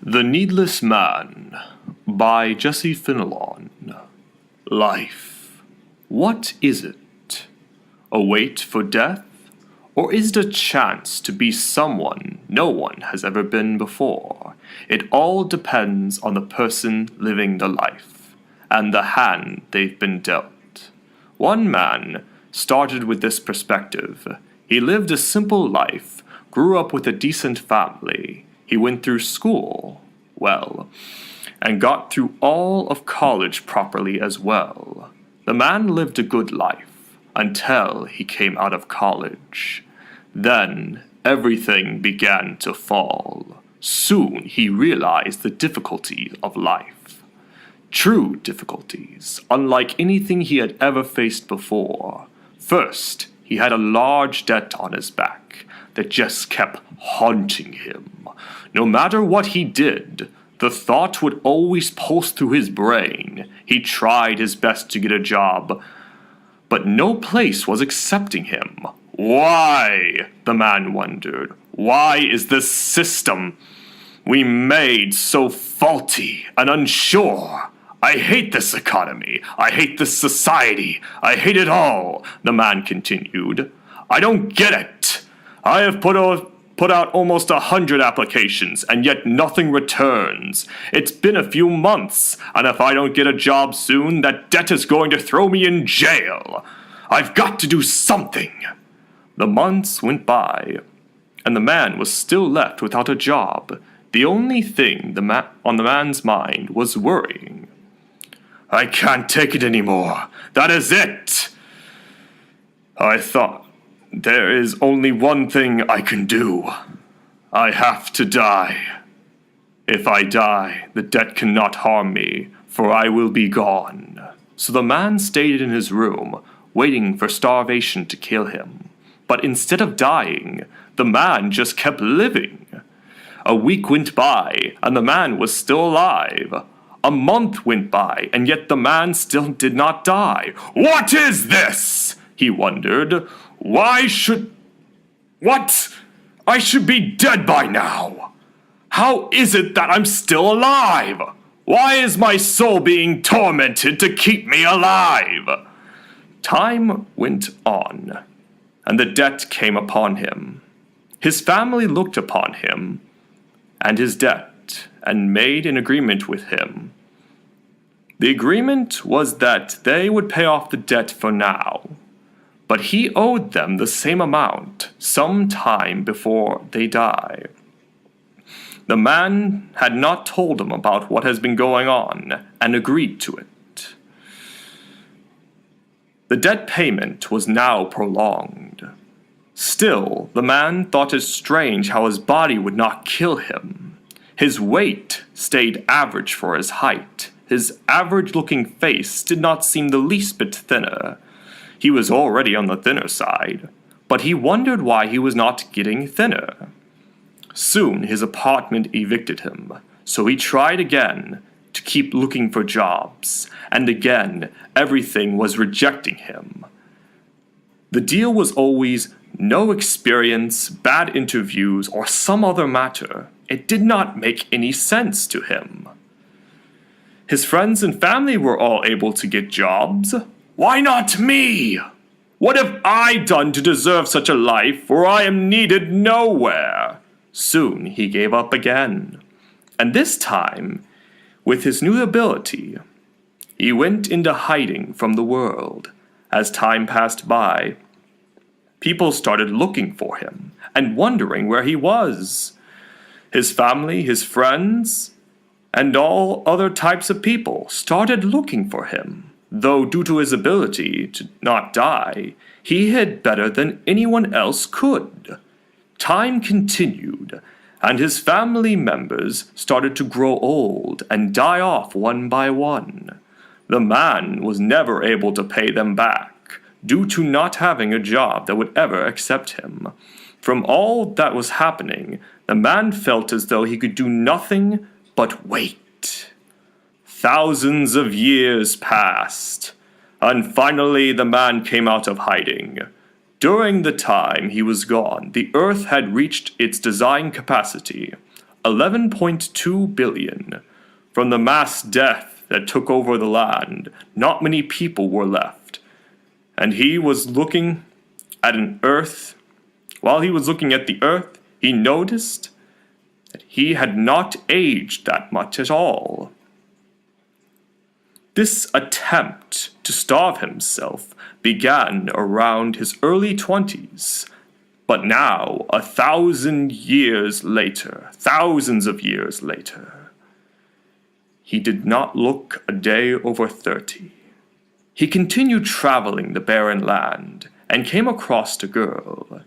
The Needless Man by Jesse Fenelon. Life. What is it? A wait for death? Or is it a chance to be someone no one has ever been before? It all depends on the person living the life, and the hand they've been dealt. One man started with this perspective. He lived a simple life, grew up with a decent family. He went through school, well, and got through all of college properly as well. The man lived a good life until he came out of college. Then everything began to fall. Soon he realized the difficulty of life. True difficulties, unlike anything he had ever faced before. First, he had a large debt on his back that just kept haunting him. No matter what he did, the thought would always pulse through his brain. He tried his best to get a job, but no place was accepting him. Why? The man wondered. Why is this system we made so faulty and unsure? I hate this economy. I hate this society. I hate it all, the man continued. I don't get it. I have put out almost 100 applications, and yet nothing returns. It's been a few months, and if I don't get a job soon, that debt is going to throw me in jail. I've got to do something. The months went by, and the man was still left without a job. The only thing on the man's mind was worrying. I can't take it anymore. That is it. I thought, there is only one thing I can do. I have to die. If I die, the debt cannot harm me, for I will be gone. So the man stayed in his room, waiting for starvation to kill him. But instead of dying, the man just kept living. A week went by, and the man was still alive. A month went by, and yet the man still did not die. What is this? He wondered. What? I should be dead by now. How is it that I'm still alive? Why is my soul being tormented to keep me alive? Time went on, and the debt came upon him. His family looked upon him and his debt and made an agreement with him. The agreement was that they would pay off the debt for now, but he owed them the same amount some time before they die. The man had not told him about what has been going on and agreed to it. The debt payment was now prolonged. Still, the man thought it strange how his body would not kill him. His weight stayed average for his height. His average-looking face did not seem the least bit thinner. He was already on the thinner side, but he wondered why he was not getting thinner. Soon his apartment evicted him, so he tried again to keep looking for jobs, and again everything was rejecting him. The deal was always no experience, bad interviews, or some other matter. It did not make any sense to him. His friends and family were all able to get jobs. Why not me? What have I done to deserve such a life where I am needed nowhere? Soon he gave up again. And this time, with his new ability, he went into hiding from the world. As time passed by, people started looking for him and wondering where he was. His family, his friends, and all other types of people started looking for him. Though due to his ability to not die, he hid better than anyone else could. Time continued, and his family members started to grow old and die off one by one. The man was never able to pay them back, due to not having a job that would ever accept him. From all that was happening, the man felt as though he could do nothing but wait. Thousands of years passed, and finally the man came out of hiding. During the time he was gone, the earth had reached its design capacity. A 11.2 billion. From the mass death that took over the land, not many people were left. And he was looking at an earth. While he was looking at the earth, he noticed that he had not aged that much at all. This attempt to starve himself began around his early 20s, but now, 1,000 years later, thousands of years later, he did not look a day over 30. He continued traveling the barren land and came across a girl.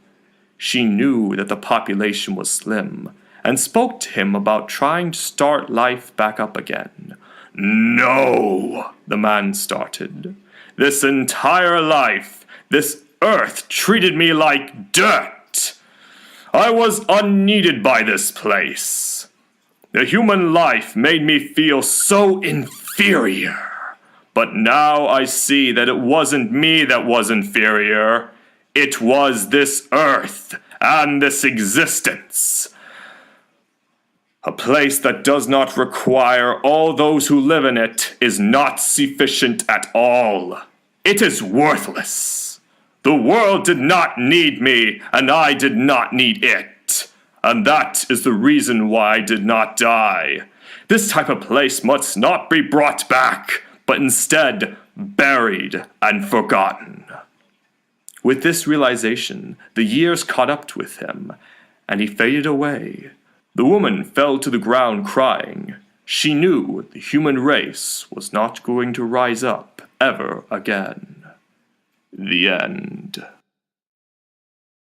She knew that the population was slim and spoke to him about trying to start life back up again. "No," the man started. "This entire life, this earth treated me like dirt. I was unneeded by this place. The human life made me feel so inferior. But now I see that it wasn't me that was inferior. It was this earth and this existence. A place that does not require all those who live in it is not sufficient at all. It is worthless. The world did not need me, and I did not need it. And that is the reason why I did not die. This type of place must not be brought back, but instead buried and forgotten." With this realization, the years caught up with him, and he faded away. The woman fell to the ground crying. She knew the human race was not going to rise up ever again. The end.